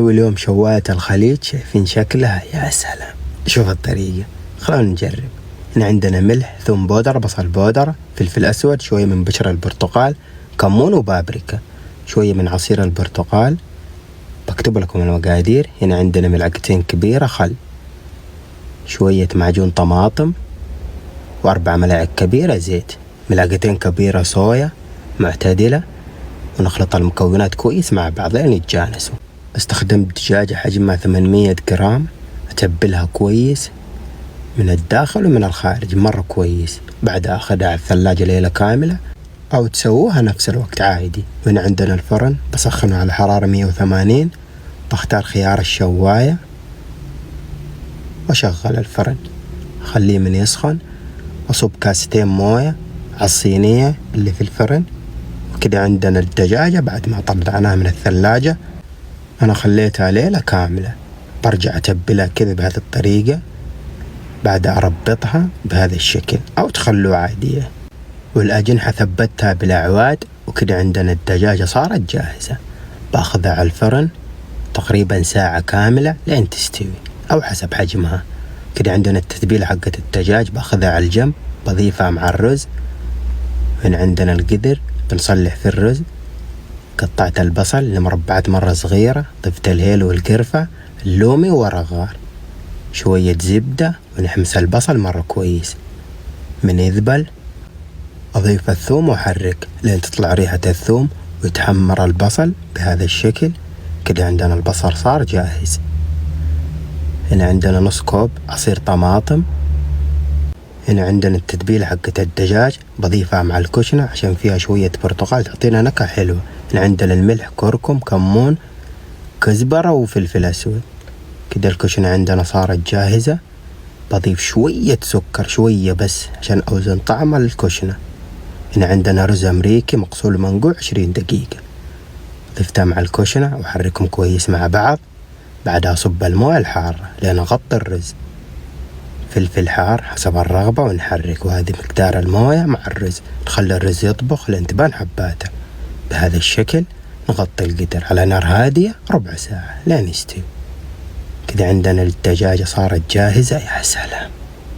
واليوم شواية الخليج، شايفين شكلها؟ يا سلام. شوف الطريقة، خلونا نجرب. هنا عندنا ملح، ثوم بودرة، بصل بودرة، فلفل أسود، شوية من بشر البرتقال، كمون وبابريكا، شوية من عصير البرتقال. بكتب لكم المقادير. هنا عندنا ملعقتين كبيرة خل، شوية معجون طماطم، و4 ملاعق كبيرة زيت، ملعقتين كبيرة صويا معتدلة. ونخلط المكونات كويس مع بعض لين يتجانسوا. استخدمت دجاجة حجمها 800 جرام، أتبلها كويس من الداخل ومن الخارج مرة كويس. بعدها أخذها على الثلاجة ليلة كاملة، أو تسووها نفس الوقت عادي. وهنا عندنا الفرن، بسخنه على حرارة 180. بختار خيار الشواية وأشغل الفرن، أخليه من يسخن، وصب كاستين موية على الصينية اللي في الفرن. وكده عندنا الدجاجة بعد ما طلعناها من الثلاجة. أنا خليتها ليلة كاملة. برجع أتبلها كذا بهذه الطريقة، بعد أربطها بهذا الشكل أو تخلوها عادية. والأجنحة ثبتها بالأعواد. وكده عندنا الدجاجة صارت جاهزة. بأخذها على الفرن تقريبا ساعة كاملة لين تستوي أو حسب حجمها. كده عندنا التتبيلة حقت الدجاج، بأخذها على الجنب، بضيفها مع الرز. هنا عندنا القدر، بنصلح في الرز. قطعت البصل لمربعات مرة صغيرة، ضفت الهيل والقرفة، اللومي ورغار، شوية زبدة، ونحمس البصل مرة كويس. من يذبل أضيف الثوم وأحرك لين تطلع ريحة الثوم ويتحمر البصل بهذا الشكل. كده عندنا البصل صار جاهز. هنا عندنا نص كوب عصير طماطم. هنا عندنا التتبيلة حقت الدجاج، بضيفها مع الكشنة عشان فيها شوية برتقال تعطينا نكهة حلوة. هنا عندنا الملح، كركم، كمون، كزبرة وفلفل أسود. كده الكشنة عندنا صارت جاهزة. بضيف شوية سكر، شوية بس عشان أوزن طعم الكشنة. هنا عندنا رز أمريكي مغسول منقوع 20 دقيقة. ضفتها مع الكشنة وحركهم كويس مع بعض. بعدها صب الموية الحارة لين أغطي الرز، فلفل حار حسب الرغبة، ونحرك. وهذه مقدار الموية مع الرز. نخلي الرز يطبخ لين تبان حباته بهذا الشكل. نغطي القدر على نار هادية ربع ساعة لين يستوي. كده عندنا الدجاجة صارت جاهزة. يا سلام،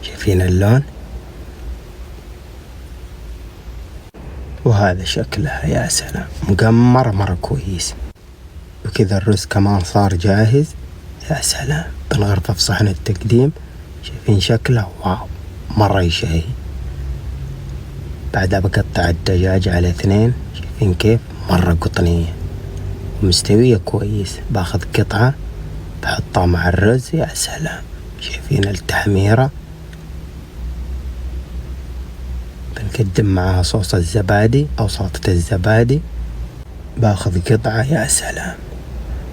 شايفين اللون؟ وهذا شكلها، يا سلام، مقمرة مرة كويس. وكذا الرز كمان صار جاهز. يا سلام. بنغرفه في صحن التقديم. شايفين شكله؟ واو، مرة يشهي. بعدها بقطع الدجاج على 2. شايفين كيف؟ مرة قطنية ومستوية كويس. باخذ قطعة بحطها مع الرز. يا سلام، شايفين التحميرة؟ بنقدم معها صوص الزبادي أو سلطة الزبادي. باخذ قطعة، يا سلام،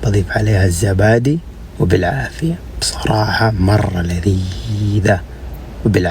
بضيف عليها الزبادي وبالعافية. بصراحة مرة لذيذة وبالعافية.